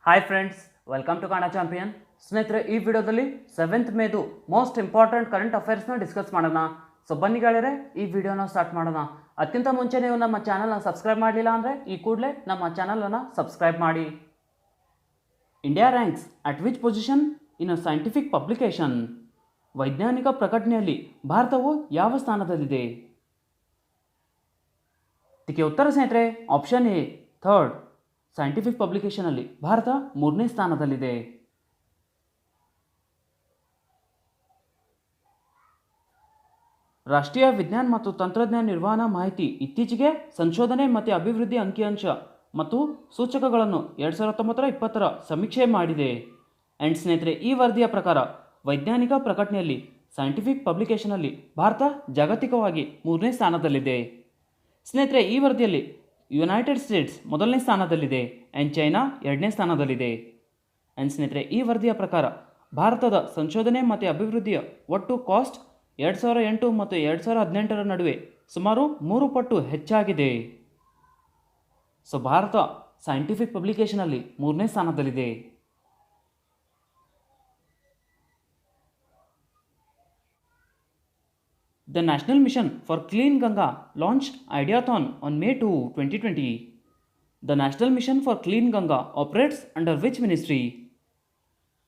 Hi friends, welcome to Kannada champion. ಸ್ನೇಹಿತರೆ, ಈ ವಿಡಿಯೋದಲ್ಲಿ 7th ಮೇದು ಮೋಸ್ಟ್ ಇಂಪಾರ್ಟೆಂಟ್ ಕರೆಂಟ್ ಅಫೇರ್ಸ್ನ ಡಿಸ್ಕಸ್ ಮಾಡೋಣ. ಸೊ ಬನ್ನಿ ಗೆಳೆಯರೆ, ಈ ವಿಡಿಯೋನ ಸ್ಟಾರ್ಟ್ ಮಾಡೋಣ. ಅದಕ್ಕಿಂತ ಮುಂಚೆ ನೀವು ನಮ್ಮ ಚಾನಲ್ನ ಸಬ್ಸ್ಕ್ರೈಬ್ ಮಾಡಲಿಲ್ಲ ಅಂದರೆ ಈ ಕೂಡಲೇ ನಮ್ಮ ಚಾನಲನ್ನು ಸಬ್ಸ್ಕ್ರೈಬ್ ಮಾಡಿ. India ranks at which position in a scientific publication? ವೈಜ್ಞಾನಿಕ ಪ್ರಕಟಣೆಯಲ್ಲಿ ಭಾರತವು ಯಾವ ಸ್ಥಾನದಲ್ಲಿದೆ? ಇದಕ್ಕೆ ಉತ್ತರ ಸ್ನೇಹಿತರೆ ಆಪ್ಷನ್ ಎ ಥರ್ಡ್. ಸೈಂಟಿಫಿಕ್ ಪಬ್ಲಿಕೇಶನಲ್ಲಿ ಭಾರತ 3ನೇ ಸ್ಥಾನದಲ್ಲಿದೆ. ರಾಷ್ಟ್ರೀಯ ವಿಜ್ಞಾನ ಮತ್ತು ತಂತ್ರಜ್ಞಾನ ನಿರ್ವಹಣಾ ಮಾಹಿತಿ ಇತ್ತೀಚೆಗೆ ಸಂಶೋಧನೆ ಮತ್ತು ಅಭಿವೃದ್ಧಿ ಅಂಕಿಅಂಶ ಮತ್ತು ಸೂಚಕಗಳನ್ನು 2019-20 ಸಮೀಕ್ಷೆ ಮಾಡಿದೆ. ಆ್ಯಂಡ್ ಸ್ನೇಹಿತರೆ, ಈ ವರದಿಯ ಪ್ರಕಾರ ವೈಜ್ಞಾನಿಕ ಪ್ರಕಟಣೆಯಲ್ಲಿ ಸೈಂಟಿಫಿಕ್ ಪಬ್ಲಿಕೇಶನಲ್ಲಿ ಭಾರತ ಜಾಗತಿಕವಾಗಿ 3ನೇ ಸ್ಥಾನದಲ್ಲಿದೆ. ಸ್ನೇಹಿತರೆ, ಈ ವರದಿಯಲ್ಲಿ ಯುನೈಟೆಡ್ ಸ್ಟೇಟ್ಸ್ 1ನೇ ಸ್ಥಾನದಲ್ಲಿದೆ ಆ್ಯಂಡ್ ಚೈನಾ 2ನೇ ಸ್ಥಾನದಲ್ಲಿದೆ. ಆ್ಯಂಡ್ ಸ್ನೇಹಿತರೆ, ಈ ವರದಿಯ ಪ್ರಕಾರ ಭಾರತದ ಸಂಶೋಧನೆ ಮತ್ತು ಅಭಿವೃದ್ಧಿಯ ಒಟ್ಟು ಕಾಸ್ಟ್ 2008 ಮತ್ತು 2018 ನಡುವೆ ಸುಮಾರು 3 ಪಟ್ಟು ಹೆಚ್ಚಾಗಿದೆ. ಸೊ ಭಾರತ ಸೈಂಟಿಫಿಕ್ ಪಬ್ಲಿಕೇಶನಲ್ಲಿ 3ನೇ ಸ್ಥಾನದಲ್ಲಿದೆ. The National Mission for Clean Ganga launched Ideathon on May 2, 2020. The National Mission for Clean Ganga operates under which ministry?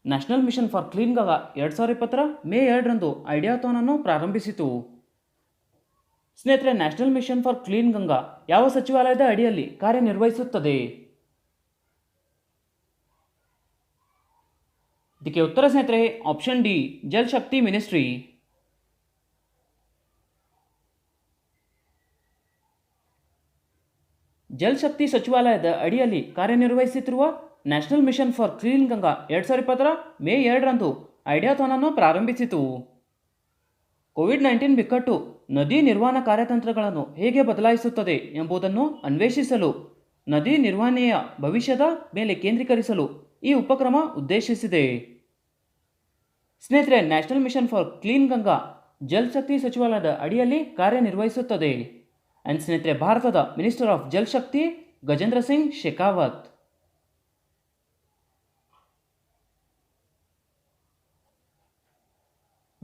National mission for clean Ganga 2020 May 2ರಂದು ಐಡಿಯಾಥಾನ್ ಅನ್ನು ಪ್ರಾರಂಭಿಸಿತು. ಸ್ನೇಹಿತರೆ, national mission for clean Ganga ಯಾವ ಸಚಿವಾಲಯದ ಅಡಿಯಲ್ಲಿ ಕಾರ್ಯನಿರ್ವಹಿಸುತ್ತದೆ? ಇದಕ್ಕೆ ಉತ್ತರ ಸ್ನೇಹಿತರೆ option D Jal Shakti ministry. Jal Shakti ಸಚಿವಾಲಯದ ಅಡಿಯಲ್ಲಿ ಕಾರ್ಯನಿರ್ವಹಿಸುತ್ತಿರುವ national mission for clean Ganga 2020 May 2ರಂದು ಐಡಿಯಾಥಾನ್ ಅನ್ನು ಪ್ರಾರಂಭಿಸಿತು. ಕೋವಿಡ್-19 ಬಿಕ್ಕಟ್ಟು ನದಿ ನಿರ್ವಹಣಾ ಕಾರ್ಯತಂತ್ರಗಳನ್ನು ಹೇಗೆ ಬದಲಾಯಿಸುತ್ತದೆ ಎಂಬುದನ್ನು ಅನ್ವೇಷಿಸಲು ನದಿ ನಿರ್ವಹಣೆಯ ಭವಿಷ್ಯದ ಮೇಲೆ ಕೇಂದ್ರೀಕರಿಸಲು ಈ ಉಪಕ್ರಮ ಉದ್ದೇಶಿಸಿದೆ. ಸ್ನೇಹಿತರೆ, national mission for clean Ganga Jal Shakti ಸಚಿವಾಲಯದ ಅಡಿಯಲ್ಲಿ ಕಾರ್ಯನಿರ್ವಹಿಸುತ್ತದೆ. ಆ್ಯಂಡ್ ಸ್ನೇಹಿತರೆ, ಭಾರತದ minister of Jal Shakti Gajendra Singh Shekhawat.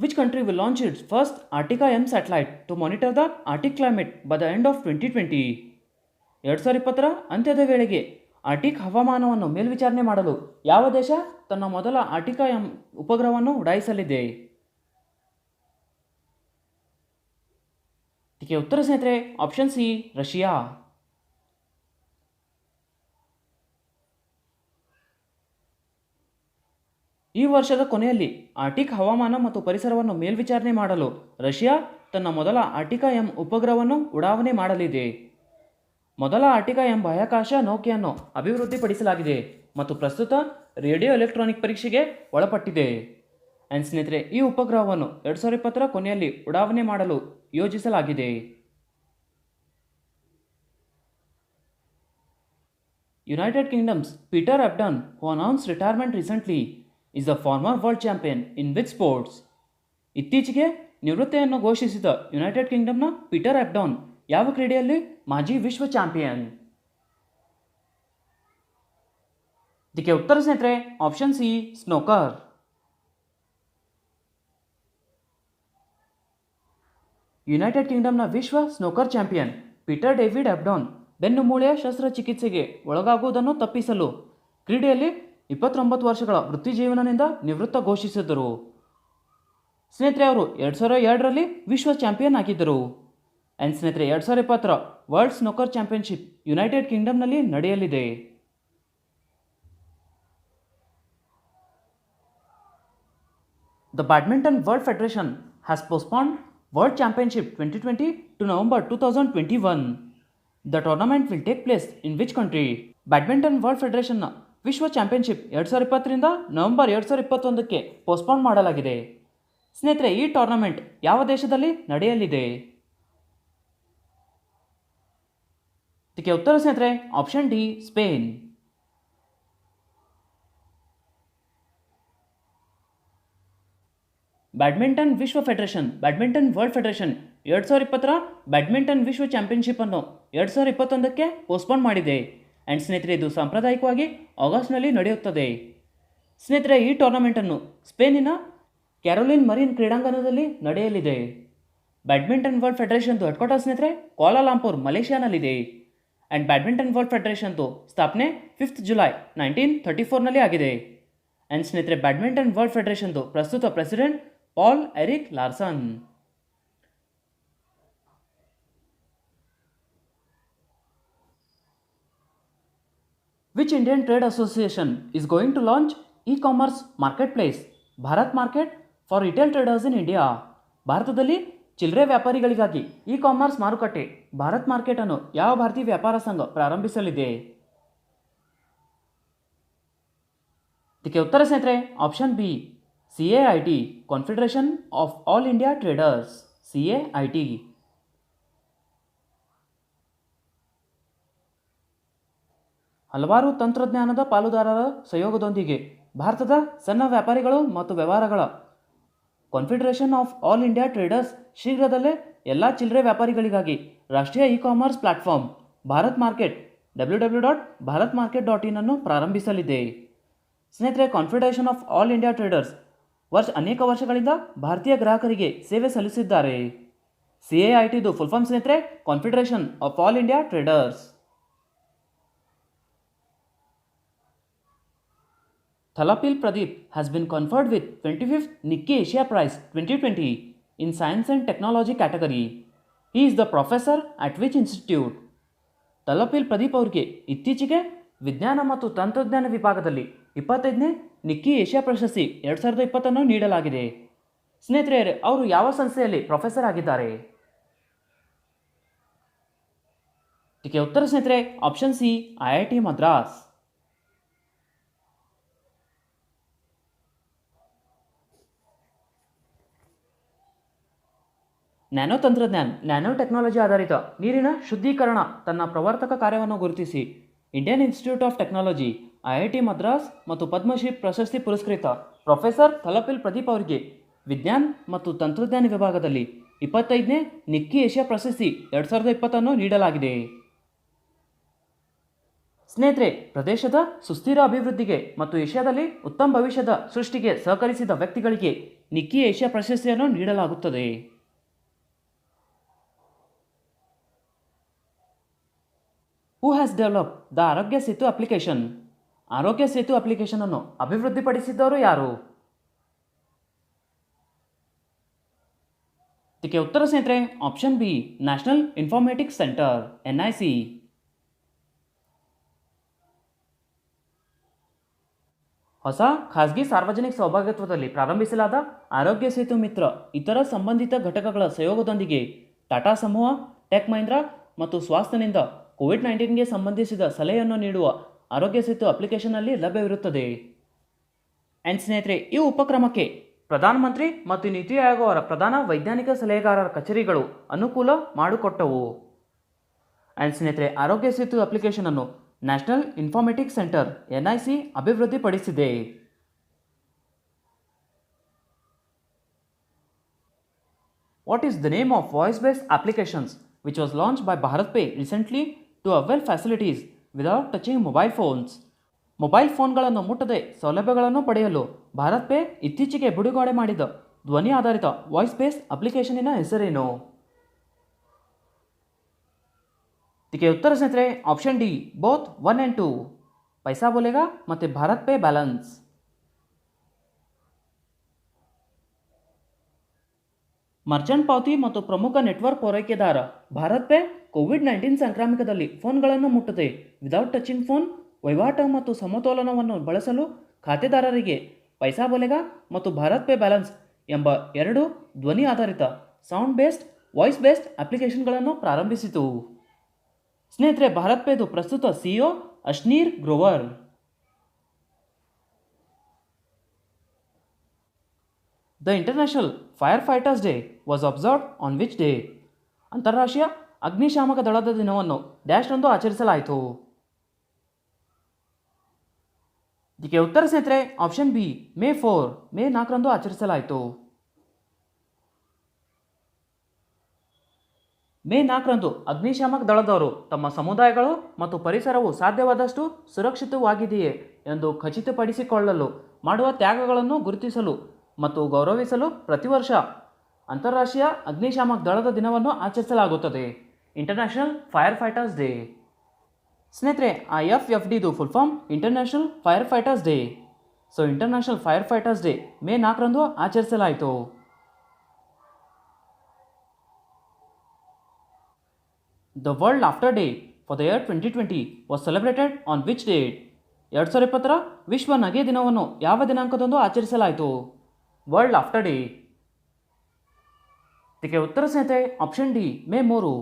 Which country will launch its first Arctica M satellite to monitor the Arctic climate by the end of 2020? 2020 ಅಂತ್ಯದ ವೇಳೆಗೆ ಆರ್ಟಿಕ್ ಹವಾಮಾನವನ್ನು ಮೇಲ್ವಿಚಾರಣೆ ಮಾಡಲು ಯಾವ ದೇಶ ತನ್ನ ಮೊದಲ ಆರ್ಟಿಕಾ ಎಂ ಉಪಗ್ರಹವನ್ನು ಉಡಾಯಿಸಲಿದೆ? ಇದಕ್ಕೆ ಉತ್ತರ ಸ್ನೇಹಿತರೆ ಆಪ್ಷನ್ ಸಿ ರಷ್ಯಾ. ಈ ವರ್ಷದ ಕೊನೆಯಲ್ಲಿ ಆರ್ಟಿಕ್ ಹವಾಮಾನ ಮತ್ತು ಪರಿಸರವನ್ನು ಮೇಲ್ವಿಚಾರಣೆ ಮಾಡಲು ರಷ್ಯಾ ತನ್ನ ಮೊದಲ ಆರ್ಟಿಕಾ ಎಂ ಉಪಗ್ರಹವನ್ನು ಉಡಾವಣೆ ಮಾಡಲಿದೆ. ಮೊದಲ ಆರ್ಟಿಕಾ ಎಂ ಬಾಹ್ಯಾಕಾಶ ನೌಕೆಯನ್ನು ಅಭಿವೃದ್ಧಿಪಡಿಸಲಾಗಿದೆ ಮತ್ತು ಪ್ರಸ್ತುತ ರೇಡಿಯೋ ಎಲೆಕ್ಟ್ರಾನಿಕ್ ಪರೀಕ್ಷೆಗೆ ಒಳಪಟ್ಟಿದೆ. ಆ್ಯಂಡ್ ಸ್ನೇಹಿತರೆ, ಈ ಉಪಗ್ರಹವನ್ನು 2020 ಕೊನೆಯಲ್ಲಿ ಉಡಾವಣೆ ಮಾಡಲು ಯೋಜಿಸಲಾಗಿದೆ. United Kingdom's Peter Abdon, who announced retirement recently, is the former world champion in which sports? ಇತ್ತೀಚೆಗೆ ನಿವೃತ್ತಿಯನ್ನು ಘೋಷಿಸಿದ ಯುನೈಟೆಡ್ ಕಿಂಗ್ಡಮ್ನ ಪೀಟರ್ ಅಬ್ಡಾನ್ ಯಾವ ಕ್ರೀಡೆಯಲ್ಲಿ ಮಾಜಿ ವಿಶ್ವ ಚಾಂಪಿಯನ್? ಇದಕ್ಕೆ ಉತ್ತರ ಸ್ನೇಹಿತರೆ ಆಪ್ಷನ್ ಸಿ ಸ್ನೋಕರ್. ಯುನೈಟೆಡ್ ಕಿಂಗ್ಡಮ್ನ ವಿಶ್ವ ಸ್ನೋಕರ್ ಚಾಂಪಿಯನ್ ಪೀಟರ್ ಡೇವಿಡ್ ಅಬ್ಡಾನ್ ಬೆನ್ನು ಮೂಳೆಯ ಶಸ್ತ್ರಚಿಕಿತ್ಸೆಗೆ ಒಳಗಾಗುವುದನ್ನು ತಪ್ಪಿಸಲು ಕ್ರೀಡೆಯಲ್ಲಿ 29 ವರ್ಷಗಳ ವೃತ್ತಿ ಜೀವನದಿಂದ ನಿವೃತ್ತ ಘೋಷಿಸಿದರು. ಸ್ನೇಹಿತರೆ, ಅವರು 2002ರಲ್ಲಿ ವಿಶ್ವ ಚಾಂಪಿಯನ್ ಆಗಿದ್ದರು. ಆ್ಯಂಡ್ ಸ್ನೇಹಿತರೆ, 2020 ವರ್ಲ್ಡ್ ಸ್ನೋಕರ್ ಚಾಂಪಿಯನ್ಶಿಪ್ ಯುನೈಟೆಡ್ ಕಿಂಗ್ಡಮ್ನಲ್ಲಿ ನಡೆಯಲಿದೆ. The badminton world federation has postponed world championship 2020 to November 2021. The tournament will take place in which country? Badminton world ಫೆಡರೇಷನ್ನ ವಿಶ್ವ ಚಾಂಪಿಯನ್ಶಿಪ್ 2020ರಿಂದ ನವೆಂಬರ್ 2021ಕ್ಕೆ ಪೋಸ್ಟ್ಪೋನ್ ಮಾಡಲಾಗಿದೆ. ಸ್ನೇಹಿತರೆ, ಈ ಟೂರ್ನಮೆಂಟ್ ಯಾವ ದೇಶದಲ್ಲಿ ನಡೆಯಲಿದೆ? ಇದಕ್ಕೆ ಉತ್ತರ ಸ್ನೇಹಿತರೆ ಆಪ್ಷನ್ ಡಿ ಸ್ಪೇನ್. ಬ್ಯಾಡ್ಮಿಂಟನ್ ವಿಶ್ವ federation badminton world federation 2020 badminton ವಿಶ್ವ ಚಾಂಪಿಯನ್ಶಿಪ್ ಅನ್ನು 2021ಕ್ಕೆ ಪೋಸ್ಟ್ಪೋನ್ ಮಾಡಿದೆ. ಆ್ಯಂಡ್ ಸ್ನೇಹಿತರೆ ಇದು ಸಾಂಪ್ರದಾಯಿಕವಾಗಿ ಆಗಸ್ಟ್ನಲ್ಲಿ ನಡೆಯುತ್ತದೆ. ಸ್ನೇಹಿತರೆ ಈ ಟೂರ್ನಮೆಂಟನ್ನು ಸ್ಪೇನಿನ ಕ್ಯಾರೋಲಿನ್ ಮರೀನ್ ಕ್ರೀಡಾಂಗಣದಲ್ಲಿ ನಡೆಯಲಿದೆ. ಬ್ಯಾಡ್ಮಿಂಟನ್ ವರ್ಲ್ಡ್ ಫೆಡರೇಷನ್ದು ಹೆಡ್ ಕ್ವಾರ್ಟರ್ ಸ್ನೇಹಿತರೆ ಕೋಲಾಲಂಪುರ್ ಮಲೇಷಿಯಾನಲ್ಲಿದೆ. ಆ್ಯಂಡ್ ಬ್ಯಾಡ್ಮಿಂಟನ್ ವರ್ಲ್ಡ್ ಫೆಡರೇಷನ್ದು ಸ್ಥಾಪನೆ 5 ಜುಲೈ 1934ನಲ್ಲಿ ಆಗಿದೆ. ಆ್ಯಂಡ್ ಸ್ನೇಹಿತರೆ ಬ್ಯಾಡ್ಮಿಂಟನ್ ವರ್ಲ್ಡ್ ಫೆಡರೇಷನ್ದು ಪ್ರಸ್ತುತ president Poul Erik Larsen. Which Indian trade association is going to launch e-commerce marketplace Bharat market for retail traders in India? ಭಾರತದಲ್ಲಿ ಚಿಲ್ಲರೆ ವ್ಯಾಪಾರಿಗಳಿಗಾಗಿ E commerce ಮಾರುಕಟ್ಟೆ Bharat market ಅನ್ನು ಯಾವ ಭಾರತೀಯ ವ್ಯಾಪಾರ ಸಂಘ ಪ್ರಾರಂಭಿಸಲಿದೆ? ಇದಕ್ಕೆ ಉತ್ತರ ಸ್ನೇಹಿತರೆ option B CAIT, confederation of all India traders, CAIT. ಹಲವಾರು ತಂತ್ರಜ್ಞಾನದ ಪಾಲುದಾರರ ಸಹಯೋಗದೊಂದಿಗೆ ಭಾರತದ ಸಣ್ಣ ವ್ಯಾಪಾರಿಗಳು ಮತ್ತು ವ್ಯವಹಾರಗಳ confederation of all India traders ಶೀಘ್ರದಲ್ಲೇ ಎಲ್ಲ ಚಿಲ್ಲರೆ ವ್ಯಾಪಾರಿಗಳಿಗಾಗಿ ರಾಷ್ಟ್ರೀಯ E commerce platform Bharat market www.bharatmarket.in ಅನ್ನು ಪ್ರಾರಂಭಿಸಲಿದೆ. ಸ್ನೇಹಿತರೆ confederation of all India traders ಅನೇಕ ವರ್ಷಗಳಿಂದ ಭಾರತೀಯ ಗ್ರಾಹಕರಿಗೆ ಸೇವೆ ಸಲ್ಲಿಸಿದ್ದಾರೆ. CAITದು ಫುಲ್ ಫಾರ್ಮ್ ಸ್ನೇಹಿತರೆ confederation of all India traders. Thalapil Pradeep has been conferred with 25th Nikkei Asia Prize 2020 in Science and Technology category. He is the professor at which institute? Thalappil Pradeep ಅವರಿಗೆ ಇತ್ತೀಚೆಗೆ ವಿಜ್ಞಾನ ಮತ್ತು ತಂತ್ರಜ್ಞಾನ ವಿಭಾಗದಲ್ಲಿ 25ನೇ ನಿಕ್ಕಿ ಏಷ್ಯಾ ಪ್ರಶಸ್ತಿ 2020 ನೀಡಲಾಗಿದೆ. ಸ್ನೇಹಿತರೆ ಅವರು ಯಾವ ಸಂಸ್ಥೆಯಲ್ಲಿ ಪ್ರೊಫೆಸರ್ ಆಗಿದ್ದಾರೆ? ಇದಕ್ಕೆ ಉತ್ತರ ಸ್ನೇಹಿತರೆ option C IIT Madras. Nano ತಂತ್ರಜ್ಞಾನ ನ್ಯಾನೋ ಟೆಕ್ನಾಲಜಿ ಆಧಾರಿತ ನೀರಿನ ಶುದ್ಧೀಕರಣ ತನ್ನ ಪ್ರವರ್ತಕ ಕಾರ್ಯವನ್ನು ಗುರುತಿಸಿ Indian institute of technology IIT Madras ಮತ್ತು ಪದ್ಮಶ್ರೀ ಪ್ರಶಸ್ತಿ ಪುರಸ್ಕೃತ ಪ್ರೊಫೆಸರ್ ತಲಪಿಲ್ ಪ್ರದೀಪ್ ಅವರಿಗೆ ವಿಜ್ಞಾನ ಮತ್ತು ತಂತ್ರಜ್ಞಾನ ವಿಭಾಗದಲ್ಲಿ 25ನೇ ನಿಕ್ಕಿ ಏಷ್ಯಾ ಪ್ರಶಸ್ತಿ 2020 ನೀಡಲಾಗಿದೆ. ಸ್ನೇಹಿತರೆ ಪ್ರದೇಶದ ಸುಸ್ಥಿರ ಅಭಿವೃದ್ಧಿಗೆ ಮತ್ತು ಏಷ್ಯಾದಲ್ಲಿ ಉತ್ತಮ ಭವಿಷ್ಯದ ಸೃಷ್ಟಿಗೆ ಸಹಕರಿಸಿದ ವ್ಯಕ್ತಿಗಳಿಗೆ ನಿಕ್ಕಿ ಏಷ್ಯಾ ಪ್ರಶಸ್ತಿಯನ್ನು ನೀಡಲಾಗುತ್ತದೆ. Who has developed the ಆರೋಗ್ಯ ಸೇತು ಅಪ್ಲಿಕೇಶನ್? ಆರೋಗ್ಯ ಸೇತು ಅಪ್ಲಿಕೇಶನ್ ಅನ್ನು ಅಭಿವೃದ್ಧಿಪಡಿಸಿದವರು ಯಾರು? ಇದಕ್ಕೆ ಉತ್ತರ ಸ್ನೇಹಿತರೆ option B national informatics centre NIC. ಹೊಸ ಖಾಸಗಿ ಸಾರ್ವಜನಿಕ ಸೌಭಾಗ್ಯತ್ವದಲ್ಲಿ ಪ್ರಾರಂಭಿಸಲಾದ ಆರೋಗ್ಯ ಸೇತು ಮಿತ್ರ ಇತರ ಸಂಬಂಧಿತ ಘಟಕಗಳ ಸಹಯೋಗದೊಂದಿಗೆ ಟಾಟಾ ಸಮೂಹ, ಟೆಕ್ ಮಹೀಂದ್ರಾ ಮತ್ತು ಸ್ವಾಸ್ಥ್ಯನಿಂದ ಕೋವಿಡ್-19ಗೆ ಸಂಬಂಧಿಸಿದ ಸಲಹೆಯನ್ನು ನೀಡುವ ಆರೋಗ್ಯ ಸೇತು ಅಪ್ಲಿಕೇಶನ್ನಲ್ಲಿ ಲಭ್ಯವಿರುತ್ತದೆ. ಆ್ಯಂಡ್ ಸ್ನೇಹಿತರೆ ಈ ಉಪಕ್ರಮಕ್ಕೆ ಪ್ರಧಾನಮಂತ್ರಿ ಮತ್ತು ನೀತಿ ಆಯೋಗ ಅವರ ಪ್ರಧಾನ ವೈಜ್ಞಾನಿಕ ಸಲಹೆಗಾರರ ಕಚೇರಿಗಳು ಅನುಕೂಲ ಮಾಡಿಕೊಟ್ಟವು. ಆ್ಯಂಡ್ ಸ್ನೇಹಿತರೆ ಆರೋಗ್ಯ ಸೇತು ಅಪ್ಲಿಕೇಶನ್ ಅನ್ನು ನ್ಯಾಷನಲ್ ಇನ್ಫಾರ್ಮೇಟಿಕ್ಸ್ ಸೆಂಟರ್ NIC ಅಭಿವೃದ್ಧಿಪಡಿಸಿದೆ. What is the name of voice based applications which was launched by BharatPe recently to avail facilities without touching mobile phones? Mobile ಫೋನ್ಗಳನ್ನು ಮುಟ್ಟದೆ ಸೌಲಭ್ಯಗಳನ್ನು ಪಡೆಯಲು ಭಾರತ್ ಪೇ ಇತ್ತೀಚೆಗೆ ಬಿಡುಗಡೆ ಮಾಡಿದ ಧ್ವನಿ ಆಧಾರಿತ ವಾಯ್ಸ್ ಬೇಸ್ಡ್ ಅಪ್ಲಿಕೇಶನಿನ ಹೆಸರೇನು? ಇದಕ್ಕೆ ಉತ್ತರ ಸ್ನೇಹಿತರೆ ಆಪ್ಷನ್ ಡಿ ಬೋತ್ 1 and 2 ಪೈಸಾ ಬೋಲೆಗಾ ಮತ್ತು ಭಾರತ್ ಪೇ ಬ್ಯಾಲೆನ್ಸ್. ಮರ್ಚೆಂಟ್ ಪಾವತಿ ಮತ್ತು ಪ್ರಮುಖ ನೆಟ್ವರ್ಕ್ ಪೂರೈಕೆದಾರ ಭಾರತ್ ಪೇ ಕೋವಿಡ್-19 ಸಾಂಕ್ರಾಮಿಕದಲ್ಲಿ ಫೋನ್ಗಳನ್ನು ಮುಟ್ಟದೆ ವಿದೌಟ್ ಟಚಿಂಗ್ ಫೋನ್ ವಹಿವಾಟು ಮತ್ತು ಸಮತೋಲನವನ್ನು ಬಳಸಲು ಖಾತೆದಾರರಿಗೆ ಪೈಸಾ ಬೋಲೆಗಾ ಮತ್ತು ಭಾರತ್ ಪೇ ಬ್ಯಾಲೆನ್ಸ್ ಎಂಬ 2 ಧ್ವನಿ ಆಧಾರಿತ ಸೌಂಡ್ ಬೇಸ್ಡ್ ವಾಯ್ಸ್ ಬೇಸ್ಡ್ ಅಪ್ಲಿಕೇಶನ್ಗಳನ್ನು ಪ್ರಾರಂಭಿಸಿತು. ಸ್ನೇಹಿತರೆ ಭಾರತ್ ಪೇದು ಪ್ರಸ್ತುತ CEO Ashneer Grover. The International Firefighters Day was observed on which day? ಅಂತಾರಾಷ್ಟ್ರೀಯ ಅಗ್ನಿಶಾಮಕ ದಳದ ದಿನವನ್ನು ಡ್ಯಾಶ್ರಂದು ಆಚರಿಸಲಾಯಿತು. ಇದಕ್ಕೆ ಉತ್ತರ ಸ್ನೇಹಿತರೆ ಆಪ್ಷನ್ ಬಿ ಮೇ 4 ಆಚರಿಸಲಾಯಿತು. ಮೇ 4ರಂದು ಅಗ್ನಿಶಾಮಕ ದಳದವರು ತಮ್ಮ ಸಮುದಾಯಗಳು ಮತ್ತು ಪರಿಸರವು ಸಾಧ್ಯವಾದಷ್ಟು ಸುರಕ್ಷಿತವಾಗಿದೆಯೇ ಎಂದು ಖಚಿತಪಡಿಸಿಕೊಳ್ಳಲು ಮಾಡುವ ತ್ಯಾಗಗಳನ್ನು ಗುರುತಿಸಲು ಮತ್ತು ಗೌರವಿಸಲು ಪ್ರತಿ ವರ್ಷ ಅಂತಾರಾಷ್ಟ್ರೀಯ ಅಗ್ನಿಶಾಮಕ ದಳದ ದಿನವನ್ನು ಆಚರಿಸಲಾಗುತ್ತದೆ. International fire fighters day. ಸ್ನೇಹಿತರೆ, IFFDದು full form international fire fighters day. So international fire fighters day May 4ರಂದು ಆಚರಿಸಲಾಯಿತು. The World Laughter Day for the year 2020 was celebrated on which date? 2020ರ ವಿಶ್ವ ನಗೆ ದಿನವನ್ನು ಯಾವ ದಿನಾಂಕದಂದು ಆಚರಿಸಲಾಯಿತು? World laughter day. ಇದಕ್ಕೆ ಉತ್ತರ ಸ್ನೇಹಿತರೆ ಆಪ್ಷನ್ ಡಿ, ಮೇ 3.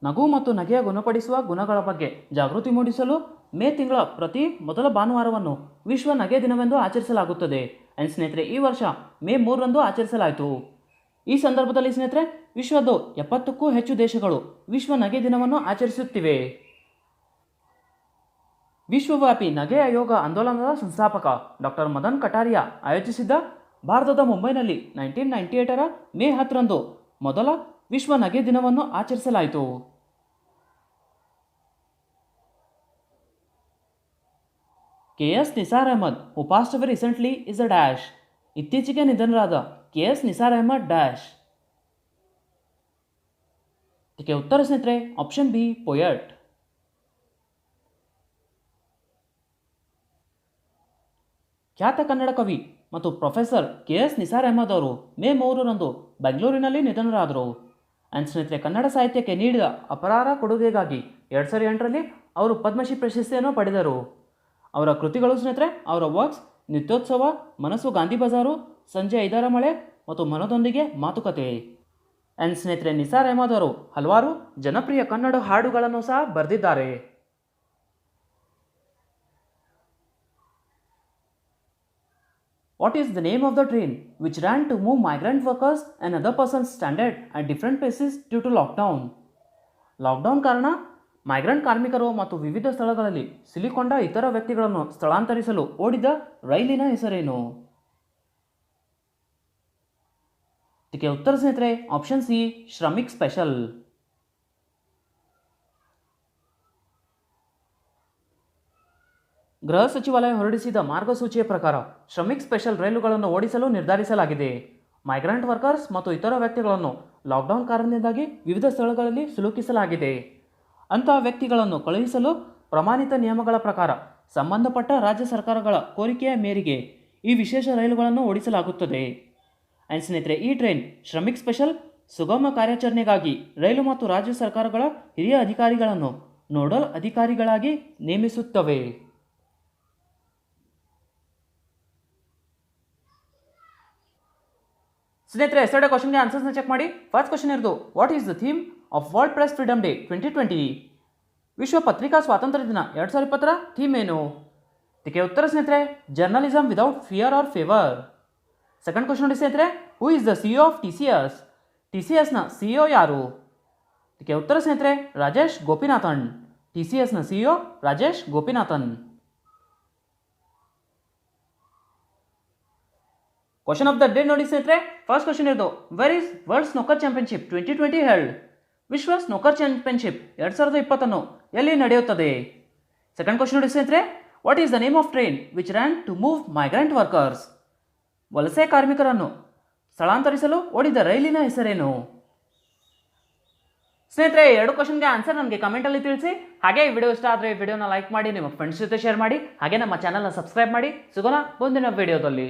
ನಗು ಮತ್ತು ನಗೆಯ ಗುಣಪಡಿಸುವ ಗುಣಗಳ ಬಗ್ಗೆ ಜಾಗೃತಿ ಮೂಡಿಸಲು ಮೇ ತಿಂಗಳ ಪ್ರತಿ ಮೊದಲ ಭಾನುವಾರವನ್ನು ವಿಶ್ವ ನಗೆ ದಿನವೆಂದು ಆಚರಿಸಲಾಗುತ್ತದೆ. ಆ್ಯಂಡ್ ಸ್ನೇಹಿತರೆ, ಈ ವರ್ಷ ಮೇ 3ರಂದು ಆಚರಿಸಲಾಯಿತು. ಈ ಸಂದರ್ಭದಲ್ಲಿ ಸ್ನೇಹಿತರೆ, ವಿಶ್ವದ 70ಕ್ಕೂ ಹೆಚ್ಚು ದೇಶಗಳು ವಿಶ್ವ ನಗೆ ದಿನವನ್ನು ಆಚರಿಸುತ್ತಿವೆ. ವಿಶ್ವವ್ಯಾಪಿ ನಗೆ ಆಯೋಗ ಆಂದೋಲನದ ಸಂಸ್ಥಾಪಕ ಡಾಕ್ಟರ್ ಮದನ್ ಕಟಾರಿಯಾ ಆಯೋಜಿಸಿದ್ದ ಭಾರತದ ಮುಂಬೈನಲ್ಲಿ 1998ರ ಮೇ 10ರಂದು ಮೊದಲ ವಿಶ್ವ ನಗೆ ದಿನವನ್ನು ಆಚರಿಸಲಾಯಿತು. KS Nisar Ahmed who passed away recently is a dash. ಇತ್ತೀಚೆಗೆ ನಿಧನರಾದ KS ನಿಸಾರ್ ಅಹಮದ್ ಡ್ಯಾಶ್. ಇದಕ್ಕೆ ಉತ್ತರ ಸ್ನೇಹಿತರೆ ಆಪ್ಷನ್ ಬಿ, ಪೊಯಟ್. ಖ್ಯಾತ ಕನ್ನಡ ಕವಿ ಮತ್ತು ಪ್ರೊಫೆಸರ್ KS ನಿಸಾರ್ ಅಹಮದ್ ಅವರು ಮೇ 3ರಂದು ಬೆಂಗಳೂರಿನಲ್ಲಿ ನಿಧನರಾದರು. ಆ್ಯಂಡ್ ಸ್ನೇಹಿತರೆ, ಕನ್ನಡ ಸಾಹಿತ್ಯಕ್ಕೆ ನೀಡಿದ ಅಪಾರ ಕೊಡುಗೆಗಾಗಿ 2008ರಲ್ಲಿ ಅವರು ಪದ್ಮಶ್ರೀ ಪ್ರಶಸ್ತಿಯನ್ನು ಪಡೆದರು. ಅವರ ಕೃತಿಗಳು ಸ್ನೇಹಿತರೆ, ಅವರ ವರ್ಕ್ಸ್ ನಿತ್ಯೋತ್ಸವ, ಮನಸ್ಸು ಗಾಂಧಿ ಬಜಾರು, ಸಂಜೆ 5ರ ಮಳೆ ಮತ್ತು ಮನದೊಂದಿಗೆ ಮಾತುಕತೆ. ಆ್ಯಂಡ್ ಸ್ನೇಹಿತರೆ, ನಿಸಾರ್ ಅಹಮದ್ ಅವರು ಹಲವಾರು ಜನಪ್ರಿಯ ಕನ್ನಡ ಹಾಡುಗಳನ್ನು ಸಹ ಬರೆದಿದ್ದಾರೆ. What is the name of the train which ran to move migrant workers and other persons stranded at different places due to lockdown? Lockdown ಕಾರಣ ಮೈಗ್ರೆಂಟ್ ಕಾರ್ಮಿಕರು ಮತ್ತು ವಿವಿಧ ಸ್ಥಳಗಳಲ್ಲಿ ಸಿಲುಕೊಂಡ ಇತರ ವ್ಯಕ್ತಿಗಳನ್ನು ಸ್ಥಳಾಂತರಿಸಲು ಓಡಿದ ರೈಲಿನ ಹೆಸರೇನು? ಇದಕ್ಕೆ ಉತ್ತರ ಸ್ನೇಹಿತರೆ ಆಪ್ಷನ್ ಸಿ, ಶ್ರಮಿಕ್ ಸ್ಪೆಷಲ್. ಗೃಹ ಸಚಿವಾಲಯ ಹೊರಡಿಸಿದ ಮಾರ್ಗಸೂಚಿಯ ಪ್ರಕಾರ ಶ್ರಮಿಕ್ ಸ್ಪೆಷಲ್ ರೈಲುಗಳನ್ನು ಓಡಿಸಲು ನಿರ್ಧರಿಸಲಾಗಿದೆ. ಮೈಗ್ರೆಂಟ್ ವರ್ಕರ್ಸ್ ಮತ್ತು ಇತರ ವ್ಯಕ್ತಿಗಳನ್ನು ಲಾಕ್ಡೌನ್ ಕಾರಣದಿಂದಾಗಿ ವಿವಿಧ ಸ್ಥಳಗಳಲ್ಲಿ ಸಿಲುಕಿಸಲಾಗಿದೆ. ಅಂತಹ ವ್ಯಕ್ತಿಗಳನ್ನು ಕಳುಹಿಸಲು ಪ್ರಮಾಣಿತ ನಿಯಮಗಳ ಪ್ರಕಾರ ಸಂಬಂಧಪಟ್ಟ ರಾಜ್ಯ ಸರ್ಕಾರಗಳ ಕೋರಿಕೆಯ ಮೇರೆಗೆ ಈ ವಿಶೇಷ ರೈಲುಗಳನ್ನು ಓಡಿಸಲಾಗುತ್ತದೆ. ಆ್ಯಂಡ್ ಸ್ನೇಹಿತರೆ, ಈ ಟ್ರೈನ್ ಶ್ರಮಿಕ್ ಸ್ಪೆಷಲ್ ಸುಗಮ ಕಾರ್ಯಾಚರಣೆಗಾಗಿ ರೈಲು ಮತ್ತು ರಾಜ್ಯ ಸರ್ಕಾರಗಳ ಹಿರಿಯ ಅಧಿಕಾರಿಗಳನ್ನು ನೋಡಲ್ ಅಧಿಕಾರಿಗಳಾಗಿ ನೇಮಿಸುತ್ತವೆ. ಸ್ನೇಹಿತರೆ, ಎಸ್ಟರ್ಡೇ ಕ್ವಶನ್ಗೆ ಆನ್ಸರ್ಸ್ನ ಚೆಕ್ ಮಾಡಿ. ಫಸ್ಟ್ ಕ್ವಶನ್ ಇರೋದು, what is the theme of world press freedom day 2020? ವಿಶ್ವ ಪತ್ರಿಕಾ ಸ್ವಾತಂತ್ರ್ಯ ದಿನ 2020ರ ಥೀಮ್ ಏನು? ಇದಕ್ಕೆ ಉತ್ತರ ಸ್ನೇಹಿತರೆ journalism without fear or favour. Second question ನೋಡಿ ಸ್ನೇಹಿತರೆ, who is the CEO of TCS? TCSನ CEO ಯಾರು? ಇದಕ್ಕೆ ಉತ್ತರ ಸ್ನೇಹಿತರೆ ರಾಜೇಶ್ ಗೋಪಿನಾಥನ್. TCSನ CEO Rajesh Gopinathan. Question of the day ನೋಡಿ ಸ್ನೇಹಿತರೆ, ಫಸ್ಟ್ ಕ್ವಶನ್ ಇರೋದು, where is world snooker championship 2020 held? ವಿಶ್ವ ಸ್ನೂಕರ್ ಚಾಂಪಿಯನ್ಶಿಪ್ 2020 ಎಲ್ಲಿ ನಡೆಯುತ್ತದೆ? ಸೆಕೆಂಡ್ ಕ್ವಶನ್ ನೋಡಿ ಸ್ನೇಹಿತರೆ, what is the name of train which ran to move migrant workers? ವಲಸೆ ಕಾರ್ಮಿಕರನ್ನು ಸ್ಥಳಾಂತರಿಸಲು ಓಡಿದ ರೈಲಿನ ಹೆಸರೇನು? ಸ್ನೇಹಿತರೆ, ಎರಡು ಕ್ವಶನ್ಗೆ ಆನ್ಸರ್ ನನಗೆ ಕಮೆಂಟಲ್ಲಿ ತಿಳಿಸಿ. ಹಾಗೆ ಈ ವಿಡಿಯೋ ಇಷ್ಟ ಆದರೆ ವಿಡಿಯೋನ ಲೈಕ್ ಮಾಡಿ, ನಿಮ್ಮ ಫ್ರೆಂಡ್ಸ್ ಜೊತೆ ಶೇರ್ ಮಾಡಿ. ಹಾಗೆ ನಮ್ಮ ಚಾನಲ್ನ ಸಬ್ಸ್ಕ್ರೈಬ್ ಮಾಡಿ. ಸಿಗೋಣ ಮುಂದಿನ ವಿಡಿಯೋದಲ್ಲಿ.